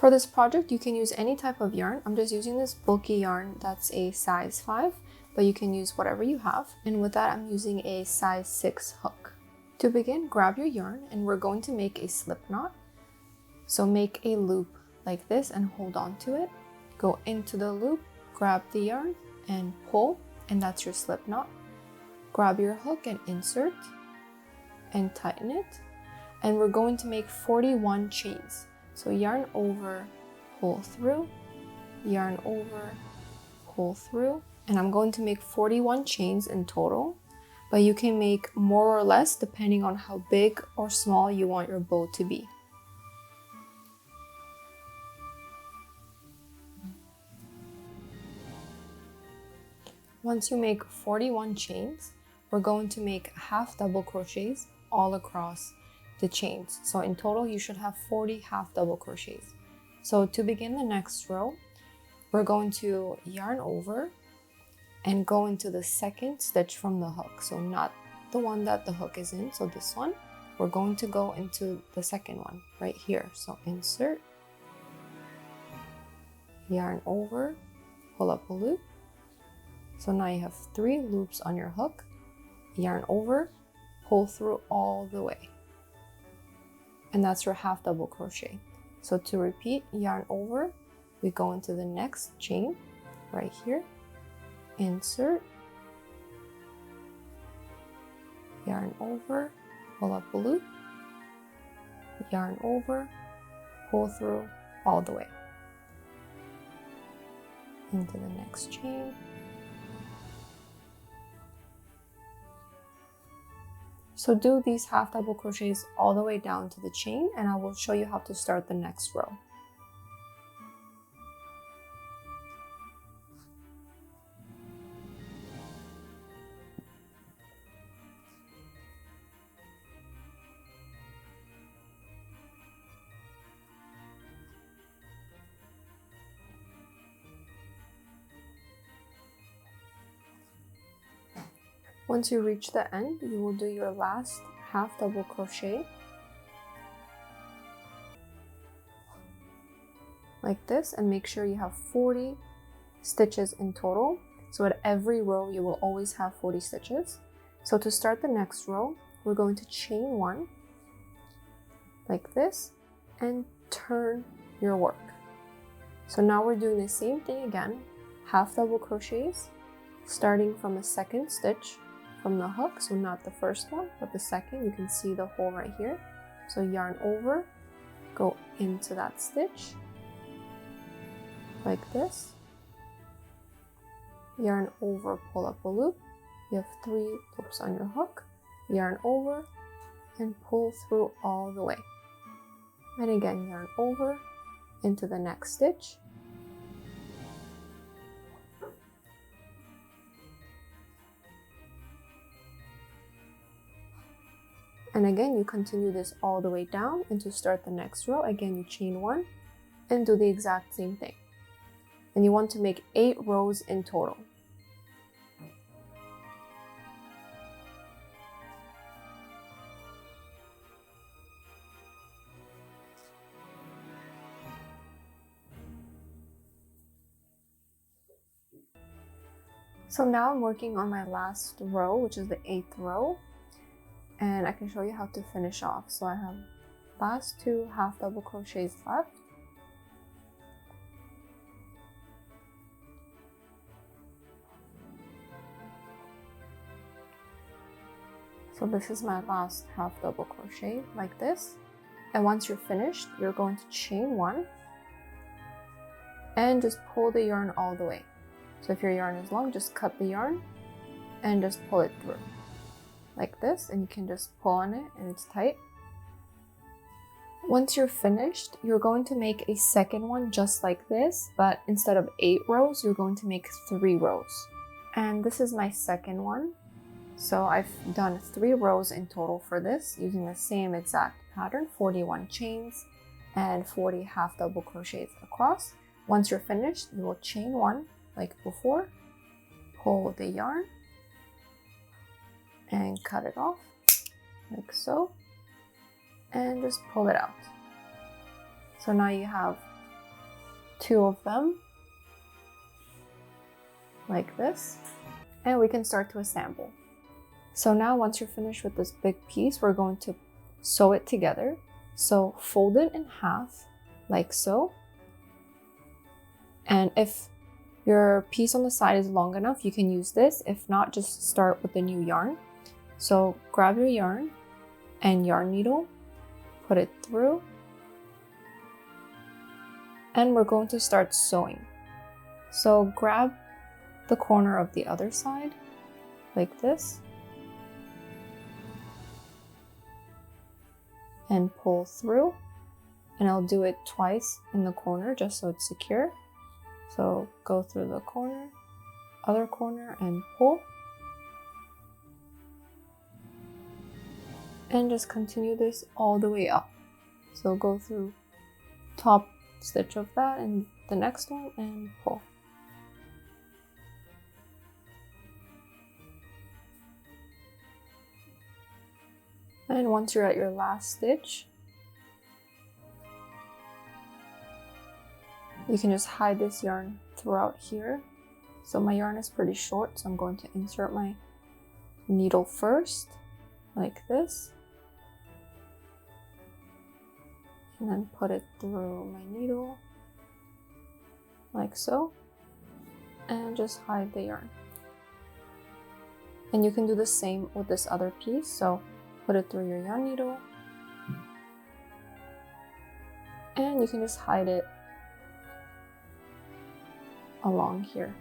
For this project, you can use any type of yarn. I'm just using this bulky yarn that's a size 5, but you can use whatever you have. And with that, I'm using a size 6 hook. To begin, grab your yarn and we're going to make a slip knot. So make a loop like this and hold on to it. Go into the loop, grab the yarn and pull, and that's your slip knot. Grab your hook and insert and tighten it. And we're going to make 41 chains. So yarn over, pull through, yarn over, pull through, and I'm going to make 41 chains in total, but you can make more or less depending on how big or small you want your bow to be. Once you make 41 chains, we're going to make half double crochets all across the chains. So in total, you should have 40 half double crochets. So to begin the next row, we're going to yarn over and go into the second stitch from the hook. So not the one that the hook is in, so this one. We're going to go into the second one right here. So insert, yarn over, pull up a loop. So now you have 3 loops on your hook, yarn over, pull through all the way. And that's your half double crochet. So to repeat, yarn over, we go into the next chain right here, insert, yarn over, pull up a loop, yarn over, pull through all the way into the next chain. So do these half double crochets all the way down to the chain, and I will show you how to start the next row. Once you reach the end, you will do your last half double crochet like this, and make sure you have 40 stitches in total. So at every row, you will always have 40 stitches. So to start the next row, we're going to chain 1 like this and turn your work. So now we're doing the same thing again, half double crochets, starting from the second stitch from the hook, so not the first one, but the second. You can see the hole right here. So yarn over, go into that stitch like this, yarn over, pull up a loop. You have 3 loops on your hook, yarn over and pull through all the way. And again, yarn over into the next stitch. And again, you continue this all the way down, and to start the next row, again, you chain 1 and do the exact same thing. And you want to make 8 rows in total. So now I'm working on my last row, which is the 8th row. And I can show you how to finish off. So I have last 2 half double crochets left. So this is my last half double crochet like this. And once you're finished, you're going to chain 1 and just pull the yarn all the way. So if your yarn is long, just cut the yarn and just pull it through like this, and you can just pull on it and it's tight. Once you're finished, you're going to make a second one just like this, but instead of 8 rows, you're going to make 3 rows. And this is my second one. So I've done 3 rows in total for this using the same exact pattern, 41 chains and 40 half double crochets across. Once you're finished, you will chain 1 like before, pull the yarn and cut it off like so, and just pull it out. So now you have 2 of them like this, and we can start to assemble. So now once you're finished with this big piece, we're going to sew it together. So fold it in half like so, and if your piece on the side is long enough, you can use this. If not, just start with the new yarn. So grab your yarn and yarn needle, put it through, and we're going to start sewing. So grab the corner of the other side like this and pull through, and I'll do it twice in the corner just so it's secure. So go through the corner, other corner, and pull, and just continue this all the way up. So go through top stitch of that and the next one and pull. And once you're at your last stitch, you can just hide this yarn throughout here. So my yarn is pretty short, so I'm going to insert my needle first, like this, and then put it through my needle, like so, and just hide the yarn. And you can do the same with this other piece, so put it through your yarn needle, and you can just hide it along here.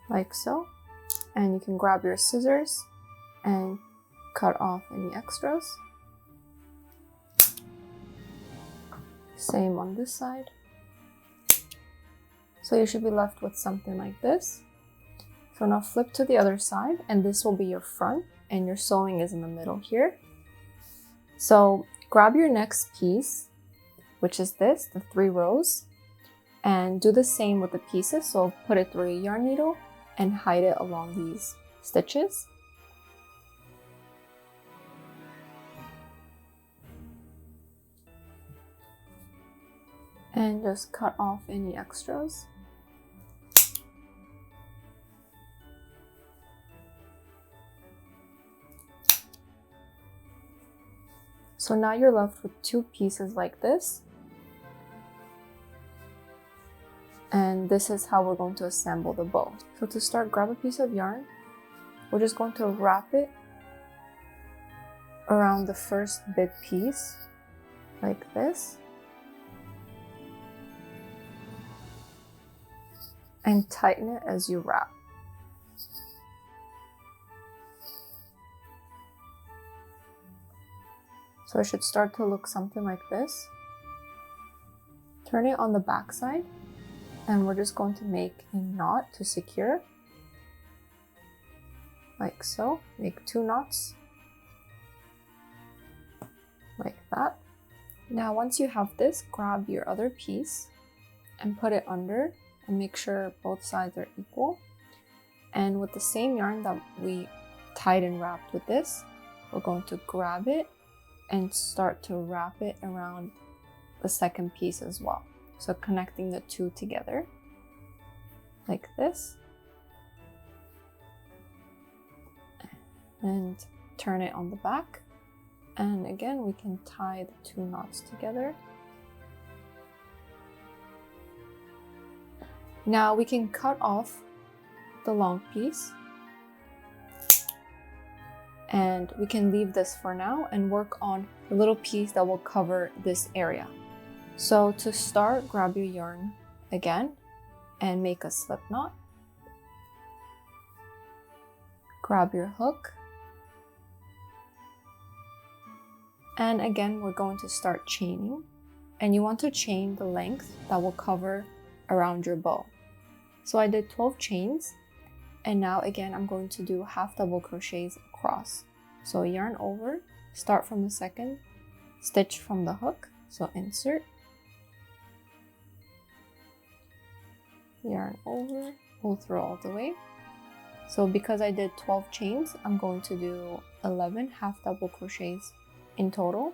Like so. And you can grab your scissors and cut off any extras. Same on this side. So you should be left with something like this. So now flip to the other side, and this will be your front, and your sewing is in the middle here. So grab your next piece, which is this, the 3 rows, and do the same with the pieces. So put it through a yarn needle and hide it along these stitches. And just cut off any extras. So now you're left with 2 pieces like this. And this is how we're going to assemble the bow. So to start, grab a piece of yarn. We're just going to wrap it around the first big piece, like this. And tighten it as you wrap. So it should start to look something like this. Turn it on the back side, and we're just going to make a knot to secure, like so. Make 2 knots, like that. Now once you have this, grab your other piece and put it under, and make sure both sides are equal. And with the same yarn that we tied and wrapped with this, we're going to grab it and start to wrap it around the second piece as well. So connecting the 2 together, like this. And turn it on the back. And again, we can tie the 2 knots together. Now we can cut off the long piece, and we can leave this for now and work on the little piece that will cover this area. So to start, grab your yarn again and make a slip knot. Grab your hook. And again, we're going to start chaining, and you want to chain the length that will cover around your bow. So I did 12 chains, and now again I'm going to do half double crochets across. So yarn over, start from the second stitch from the hook, so insert, yarn over, pull through all the way, So because I did 12 chains, I'm going to do 11 half double crochets in total.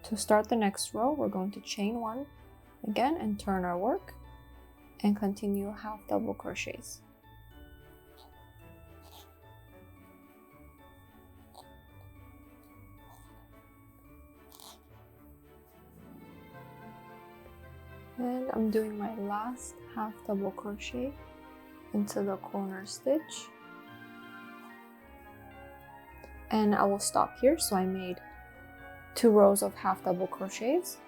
To start the next row, we're going to chain 1 again and turn our work and continue half double crochets. And I'm doing my last half double crochet into the corner stitch. And I will stop here. So I made 2 rows of half double crochets.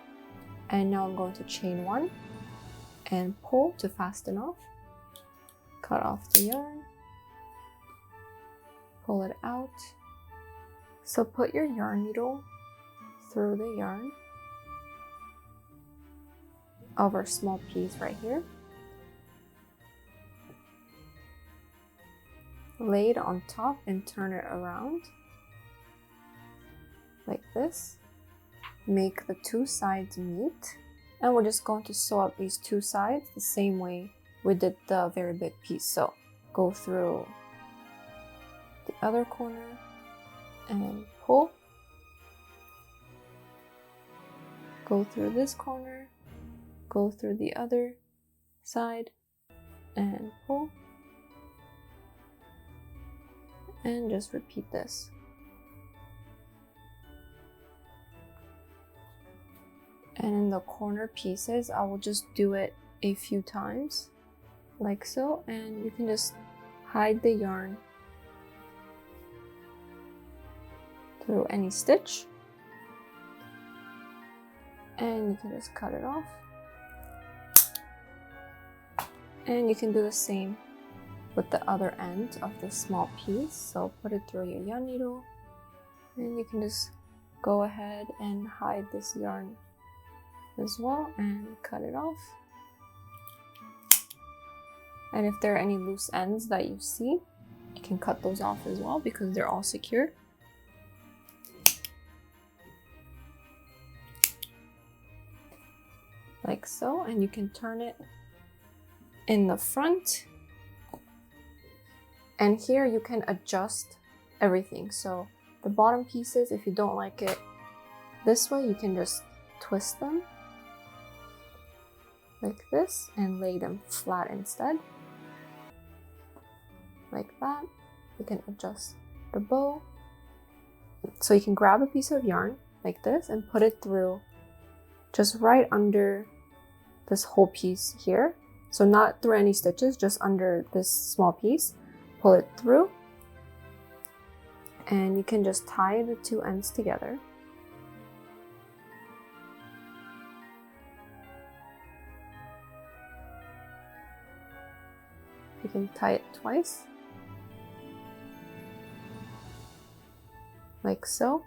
And now I'm going to chain 1 and pull to fasten off. Cut off the yarn. Pull it out. So put your yarn needle through the yarn of our small piece right here. Lay it on top and turn it around like this. Make the 2 sides meet, and we're just going to sew up these 2 sides the same way we did the very big piece. So go through the other corner and pull. Go through this corner, go through the other side and pull, and just repeat this. And in the corner pieces, I will just do it a few times like so, and you can just hide the yarn through any stitch, and you can just cut it off. And you can do the same with the other end of the small piece. So put it through your yarn needle, and you can just go ahead and hide this yarn as well and cut it off. And if there are any loose ends that you see, you can cut those off as well because they're all secure. Like so, and you can turn it in the front, and here you can adjust everything. So the bottom pieces, if you don't like it this way, you can just twist them like this and lay them flat instead, like that. You can adjust the bow. So you can grab a piece of yarn like this and put it through just right under this whole piece here. So not through any stitches, just under this small piece. Pull it through, and you can just tie the 2 ends together. You can tie it twice, like so.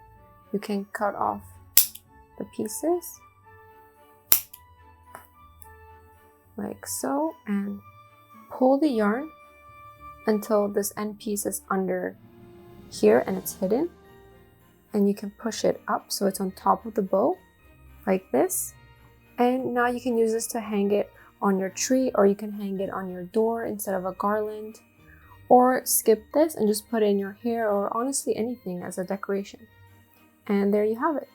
You can cut off the pieces like so, and pull the yarn until this end piece is under here and it's hidden, and you can push it up so it's on top of the bow like this. And now you can use this to hang it on your tree, or you can hang it on your door instead of a garland, or skip this and just put it in your hair, or honestly anything as a decoration. And there you have it.